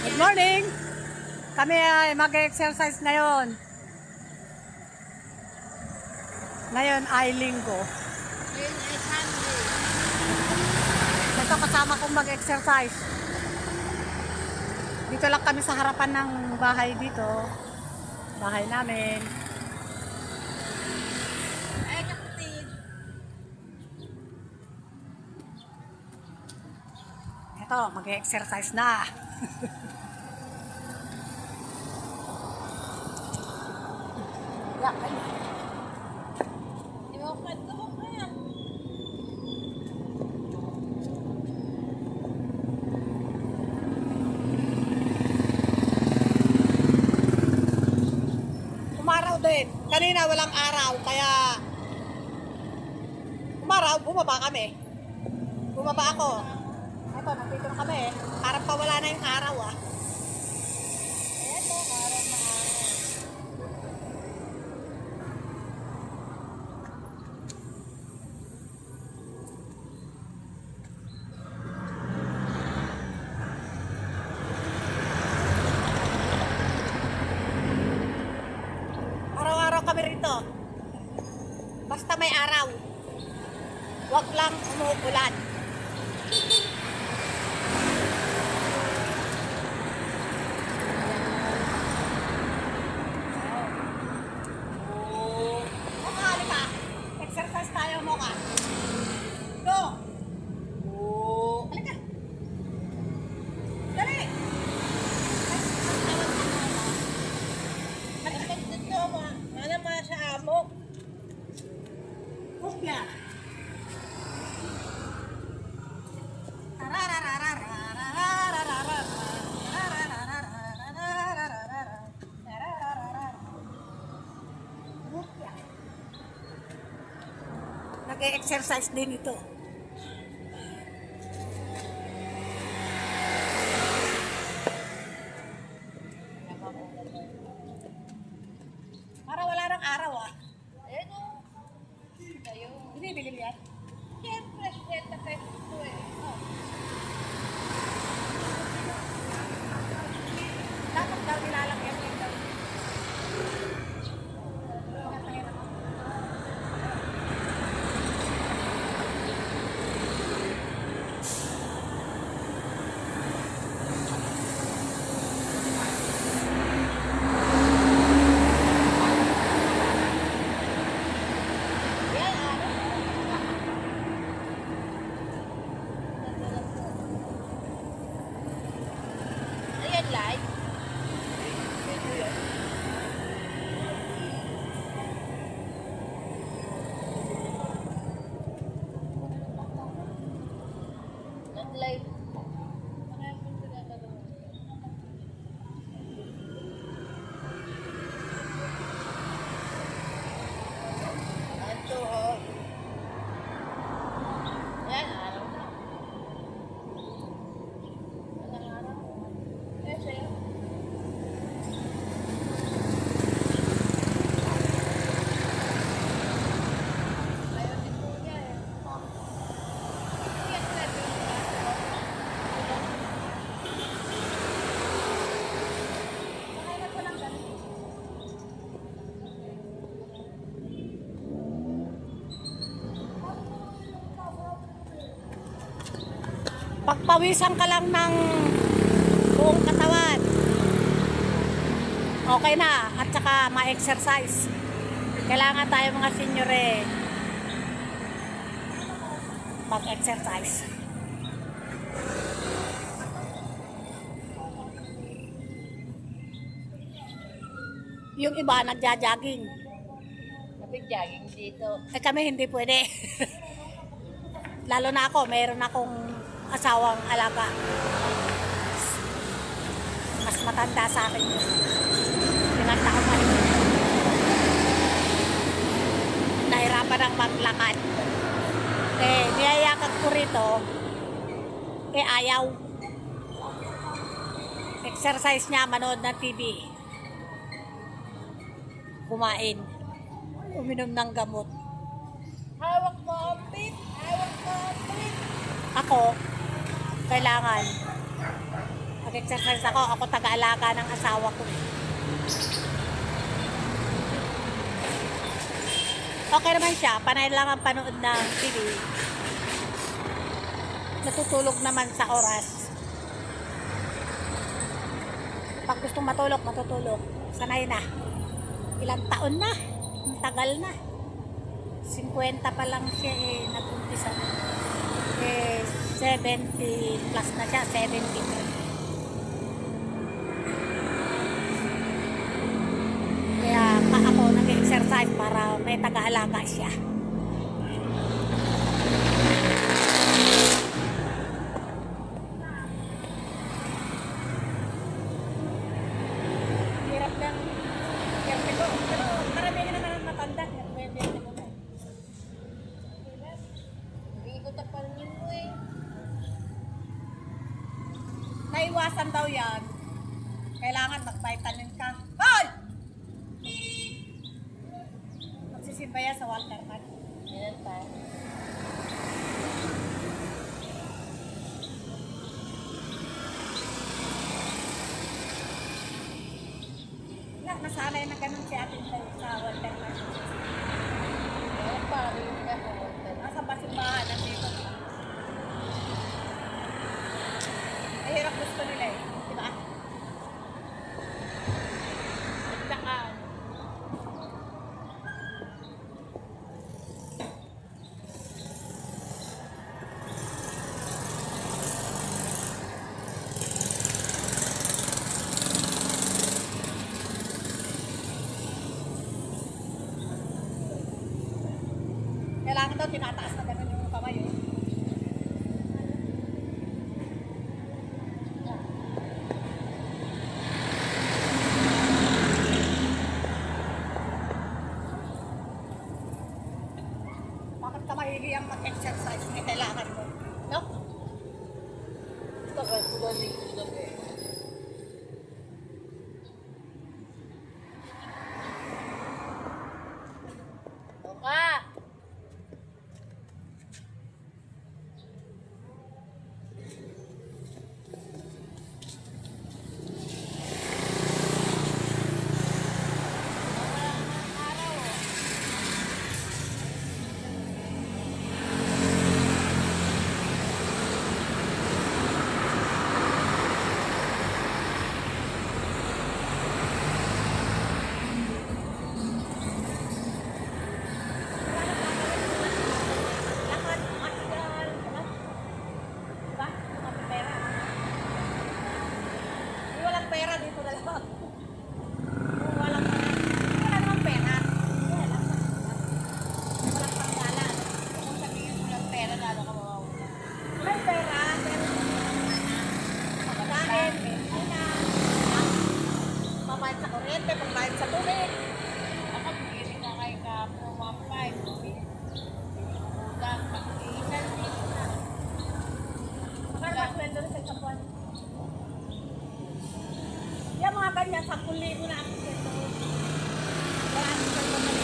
Good morning! Kami ay mag-exercise ngayon. Ngayon ay linggo. Ngayon ay Sunday. Ito kasama kong mag-exercise. Dito lang kami sa harapan ng bahay dito. Bahay namin. Ay, kapatid. Ito, mag-exercise na. Yak, ay. Di ba mo kaya? Umaraw din. Kanina walang araw, kaya umaraw, bumaba kami. Bumaba ako. Ito, nandito na kami. Parang pawala na yung araw ah. Eto, araw na araw. Araw-araw kami rito. Basta may araw. Huwag lang umuulan. Moka, halika. Exercise tayo, Moka. Go! Halika. Dali! Kapag dito, ano mga sa amo? Kupya. Nag-exercise din ito. Para wala ng araw ah. Ayan o. Tayo. Binibili mo yan? Siyempre, siyempre, peso ito eh. Oh. Dapat daw nilalagyan din daw. Yan, araw. Ayan, live. Ito yun. Nag-live. Marami pong pinatagawa. Ito, oh. Yan, araw na. Anong araw? Eh, sa'yo. Ayaw din po niya eh. Yan, pwede. Pakailan ko lang ganun. Pagpawisan ka lang ng buong katawan. Okay na. At saka ma-exercise. Kailangan tayo mga senior eh. Mag-exercise. Yung iba nagja-jogging. Napig-jogging dito. Eh kami hindi pwede. Lalo na ako, mayroon akong asawang alaga. Mas matanda sa akin yun. Pinagta ko pa rin. Nahirapan ang maglakad. Eh, niyayakag ko rito. Eh, ayaw. Exercise niya, manood ng TV. Kumain. Uminom ng gamot. Hawak mo ang pit! Hawak mo ang pit! Ako, kailangan Nag-exercise ako. Ako taga-alaga ng asawa ko. Okay naman siya. Panay lang ang panood ng TV. Natutulog naman sa oras. Pag gustong matulog, matutulog. Sanay na. Ilang taon na. Ang tagal na. 50 pa lang siya nag-umpisa. 70 plus na siya. 73. Kaya ako nag-exercise para may taga-alaga siya. Hirap lang. Pero maramihan naman ang matanda. Ikot ang panin mo eh. Naiwasan daw yan. Kailangan mag-vitamin ka. Hoy! Magsisimba yan sa Walter Mat. Ilan tayo? Nasanay na ganun si atin sa Walter Mat. Ilan pa rin ka sa hotel? Nasa basimbahan nandito. Mahirap gusto nila eh. Diba? Nagtakaan. Kailangan daw tinataas na ganun yung kamay eh. Bakit ka mahihiyang mag-exercise? May kailangan mo. No? Tagal ko galing ko gabi. Oka! Lakad, masigal, diba? Diba? Mga pera. Kung walang pera, dito na lang. Kung walang pera, wala namang pera. Wala lang. Walang panggalan. Kung sabihin mo lang pera, lalo ka mawawala. May pera, pero pagkain, benzina, pabayad sa kuryente, pagbayad sa tubig. Ako, bigyan ka kay Kapo, 1.5. Ulang, pag-iisan dito na. Magkano ba sweldo rin sa isang buwan? Yung mga ganyan, 10,000 na ang sweldo. Wala ang sweldo na rin.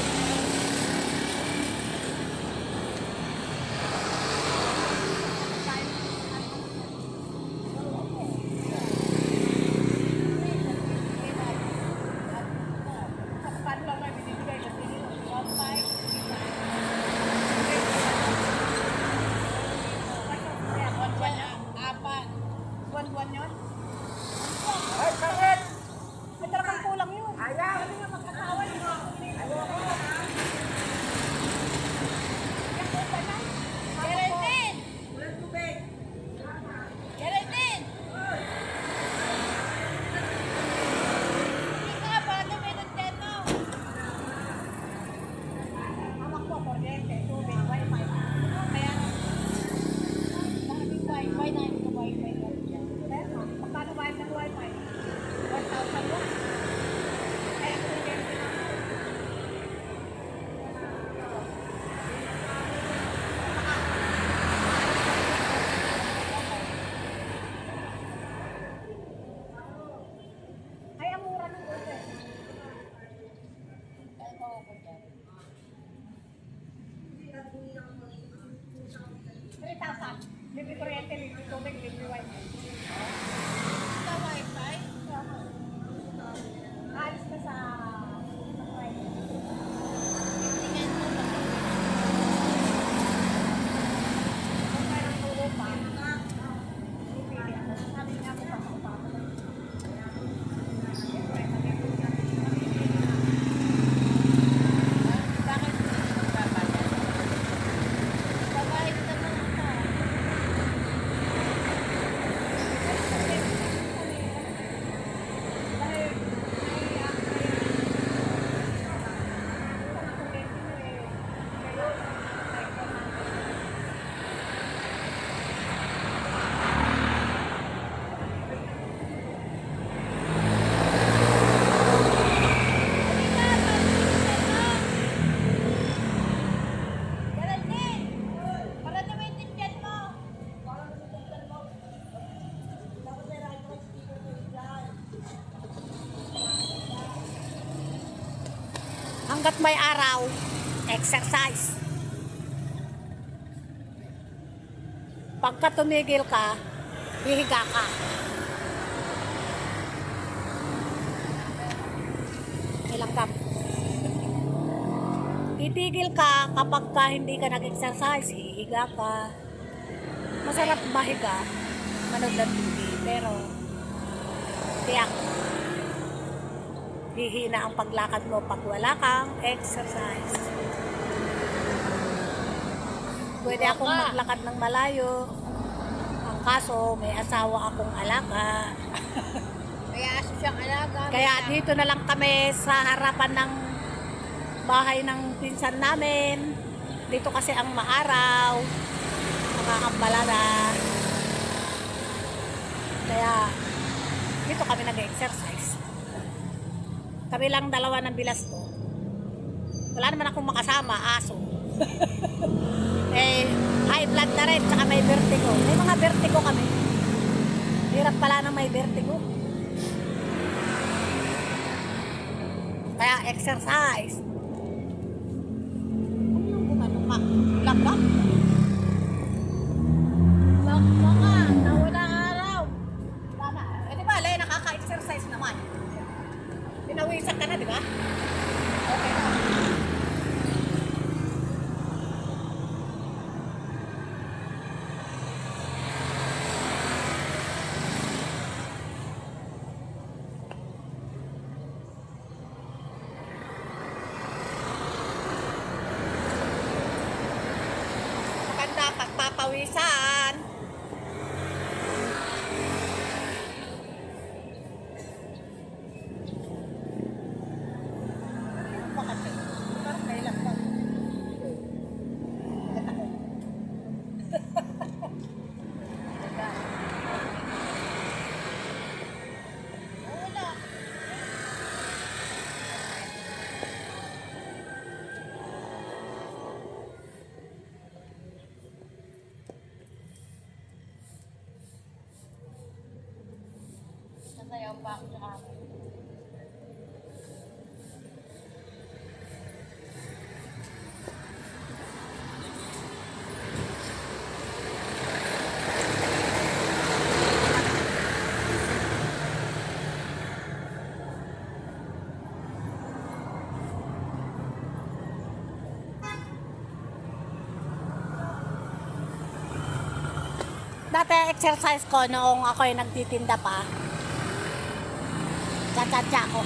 Paano lang may binibigay? Buwan-buwan yun? Ay, bakit? May talagang kulang yun. Hanggat may araw, exercise. Pagka tumigil ka, hihiga ka. Ilanggam. Titigil ka kapag ka hindi ka nag-exercise, hihiga ka. Masarap mahiga, manood ng TV, pero tiyak, hihina ang paglakad mo pag wala kang exercise. Pwede akong maglakad ng malayo. Ang kaso, may asawa akong alaga. May aso siyang alaga. Kaya dito na lang kami sa harapan ng bahay ng pinsan namin. Dito kasi ang maaraw, nakakapalada. Kaya dito kami nag-exercise. Kami lang dalawa ng bilas ko. Wala naman akong makasama, aso. Eh, high blood na rin, tsaka may vertigo. May mga vertigo kami. Hirap pala ng may vertigo. Kaya exercise. Ano yung gumano ka? Langgam? Bakba ka, nawala araw. Tama. Eh di ba, Lay, nakaka-exercise naman. Pinawisan ka na, di ba? Okay na. Maganda pagpapawisan. Bakit? Parang kailan ba? Bakit ako? Wala. Nasayaw pa ako sa akin. Dati exercise ko noong ako'y nagtitinda pa. Tsa-tsa-tsa ako.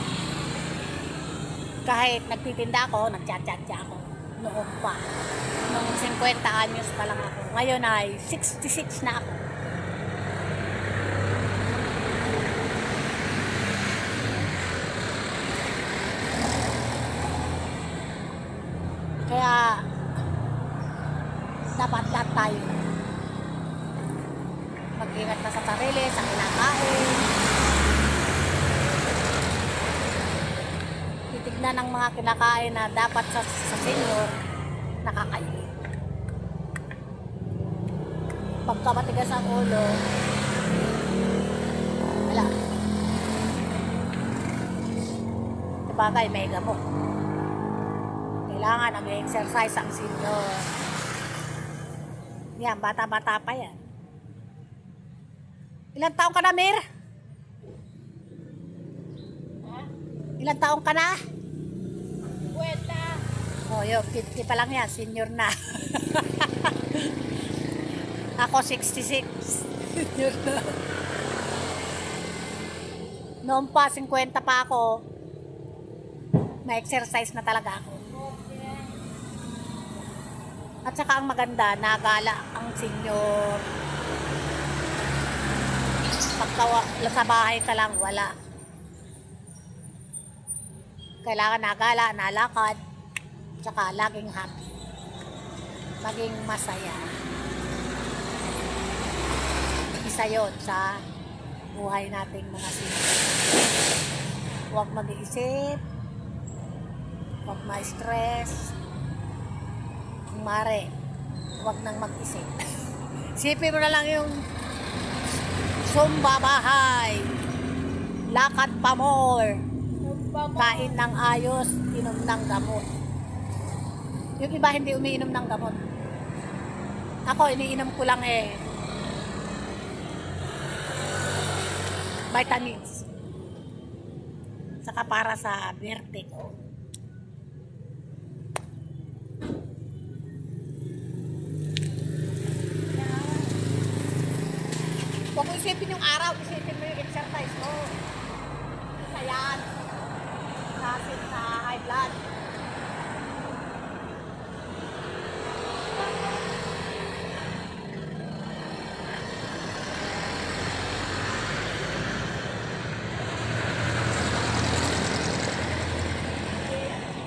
Kahit nagtitinda ako, nagtsa-tsa-tsa ako. Noong pa. Noong 50 anyos pa lang ako. Ngayon ay 66 na ako. Kaya dapat lahat tayo mag-ingat na sa sarili, sa kinakain. Titignan ng mga kinakain na dapat sa senior, nakakainin. Pagka matigas ang ulo, wala. Sabagay, may gamot. Kailangan na may exercise ang senior. Yan, bata-bata pa yan. Ilang taong ka na, Mir? Ha? Ilang taong ka na? Kwenta. Oh, yun, 50 pa lang yan, senior na. Ako 66. Senior na. Noon pa, 50 pa ako, may exercise na talaga ako. At saka ang maganda, nagala ang senior. Pagka sa bahay ka lang, wala. Kailangan nagala, nalakad, tsaka laging happy. Maging masaya. Isa yun sa buhay nating mga senior. Huwag mag-iisip, huwag ma-stress, kung mare, huwag nang mag-isip. Isipin mo na lang yung Zumba bahay, lakad pa more, kain ng ayos, inom ng gamot. Yung iba hindi umiinom ng gamot. Ako, iniinom ko lang vitamins. Saka para sa vertigo. Huwag mo isipin yung araw, isipin mo yung exercise mo. Isa yan. Sa high blood.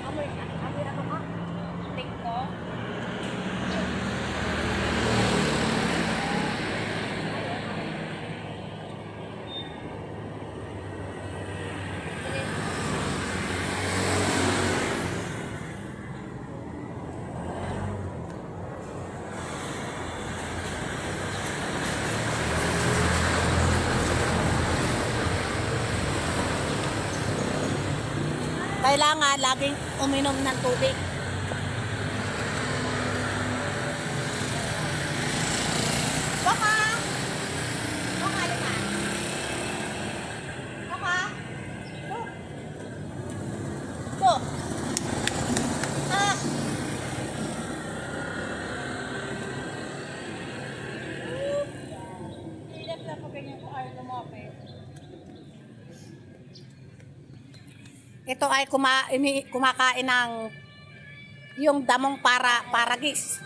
Amoy ano ka? TikTok. Kailangan laging uminom ng tubig. Baka! Baka, lima. Baka! Go! Go! Ah! Hilap na pag ganyan ko ay lumapit. Ito ay kumakain ng yung damong paragis.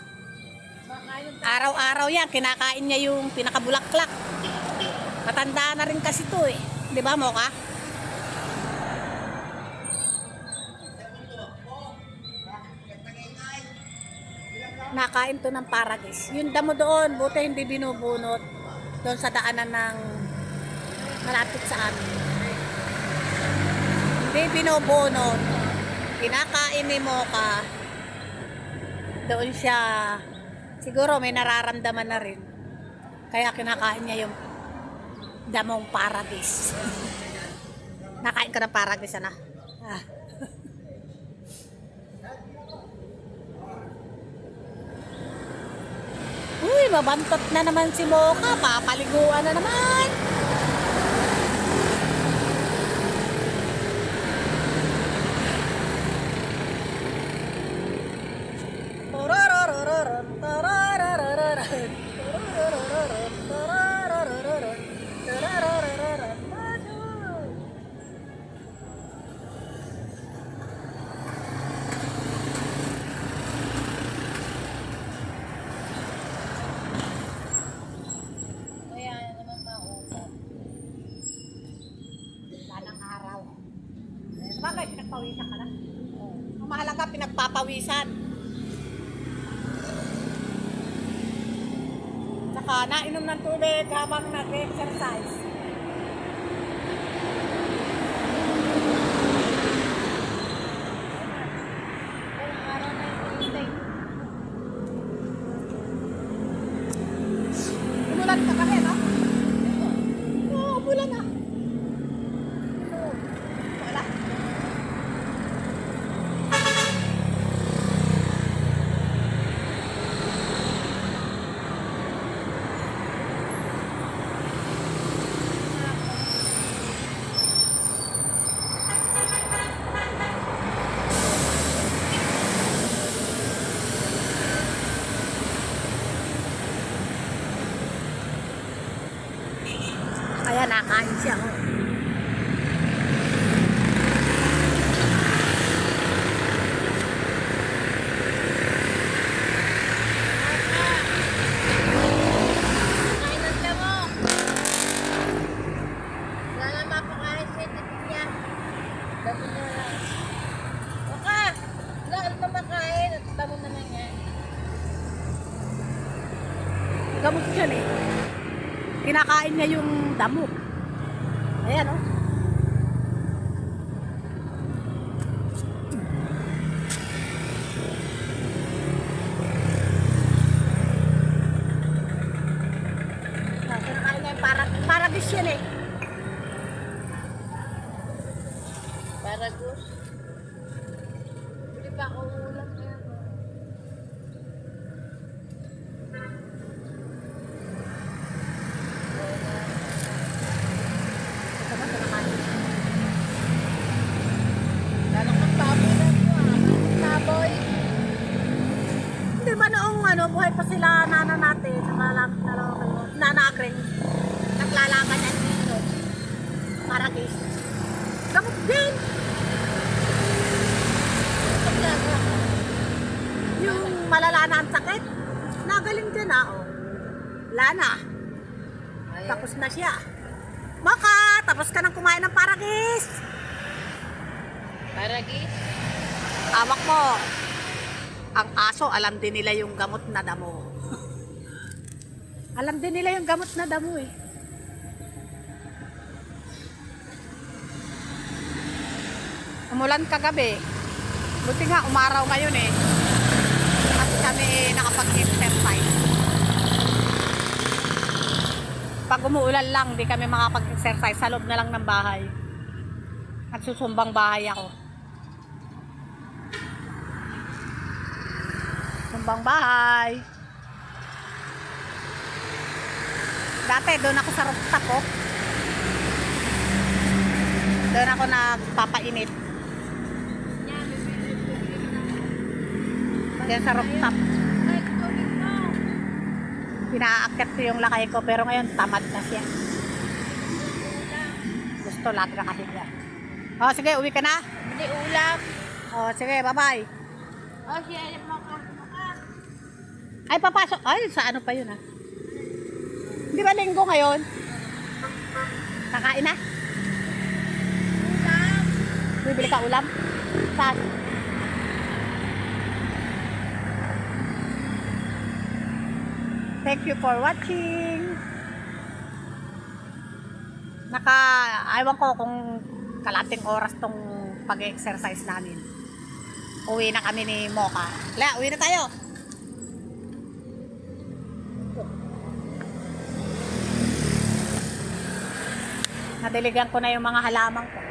Baka yung Araw-araw yan, kinakain niya yung pinakabulaklak. Matanda na rin kasi to eh. Di ba, Moka? Nakain to ng paragis. Yung damo doon, buti hindi binubunot doon sa daanan ng malapit sa amin. Hindi binubunot. Kinakain ni Moka. Doon siya, siguro may nararamdaman na rin. Kaya kinakain niya yung damong paragis. Nakain ka ng paragis, ano? Ah. Uy, mabantot na naman si Moka. Papaliguan na naman. kaya naman maulan. Wala ng araw. Bakit pinagpawisan ka na? Ang mahalaga pinagpapawisan. Saka nainom ng tubig habang nag-exercise. Ilang araw na yung hinihintay. Umulan ka kami, no? Oo, umulan na. Wala. Kaya nakain siya. Oh. Kain ng damo. Wala na mapakain siya niya. Damo na lang. Baka! Wala ka makain at damo na lang yan. Gamot yan eh. Kinakain niya yung damo. Ayan, oh. Kinakain niya yung paragis yan eh. Para Gus. pa ako ulam kaya mo. Ito ba ito naman? Lalong magbaboy na po Baboy. Hindi ba noong ano, buhay pa sila nana natin, nana Akring, naglalaban yan dito. Paragis. Gamot din. Yung malala na ang sakit, nagaling din oh. Wala na. Tapos na siya. Maka, tapos ka nang kumain ng paragis. Paragis. Awak mo. Ang aso, alam din nila yung gamot na damo. Alam din nila yung gamot na damo eh. Umulan kagabi. Buti nga, umaraw ngayon eh. At kami nakapag-exercise. Pag umuulan lang, di kami makapag-exercise. Sa loob na lang ng bahay. At susumbang bahay ako. Sumbang bahay. Dati, doon ako sa rooftop ko. Doon ako nagpapainit. Diyan sa rooftop. Pinaakyat ko yung lakay ko pero ngayon tamad na siya. Gusto lang nakahiga. O sige, uwi ka na. Bili ulam. O sige, bye-bye. Oh, siya mo ka. Ay, papasok. Ay, sa ano pa yun ah. Di ba linggo ngayon? Kakain na? Ulam. Bibili ka ulam? Saan? Thank you for watching. Aywan ko kung kalating oras tong pag-exercise namin. Uwi na kami ni Mocha. Uwi na tayo. Nadiligan ko na yung mga halaman ko.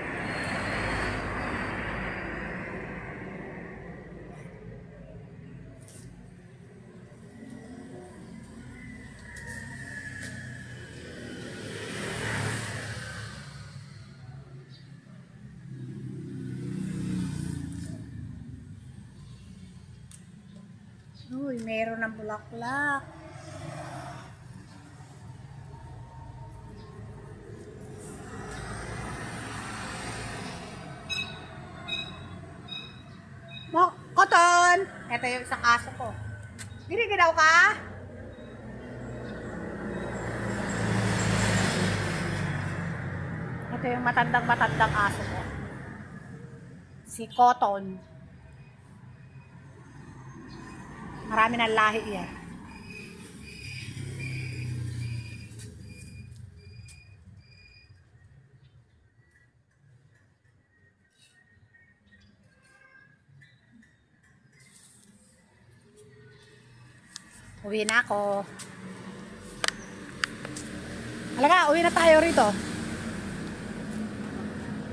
Uy, meron ng bulaklak. Cotton! Ito yung isang aso ko. Giniginaw ka? Ito yung matandang aso ko. Si Cotton. Marami ng lahi yan. Uwi na ako. Halaga, uwi na tayo rito.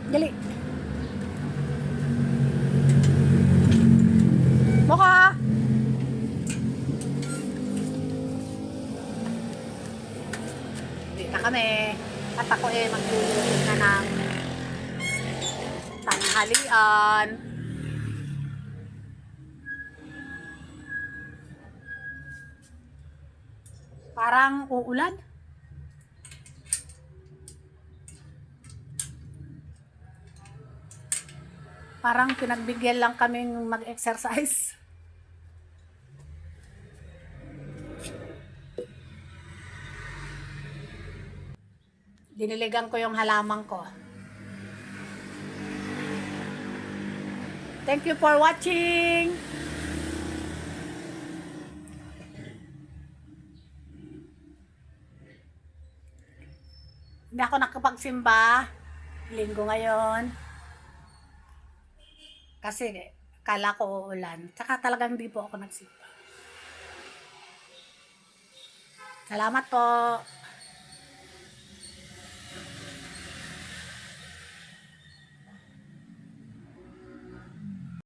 Dali. Mocha! Uwi na kami. At ako magluluto na ng tanghalian. Parang uulan. Parang pinagbigyan lang kaming mag-exercise. Diniligan ko yung halaman ko. Thank you for watching. Hindi ako nakapagsimba. Linggo ngayon. Kasi kala ko uulan. Tsaka talagang hindi po ako nagsimba. Salamat po.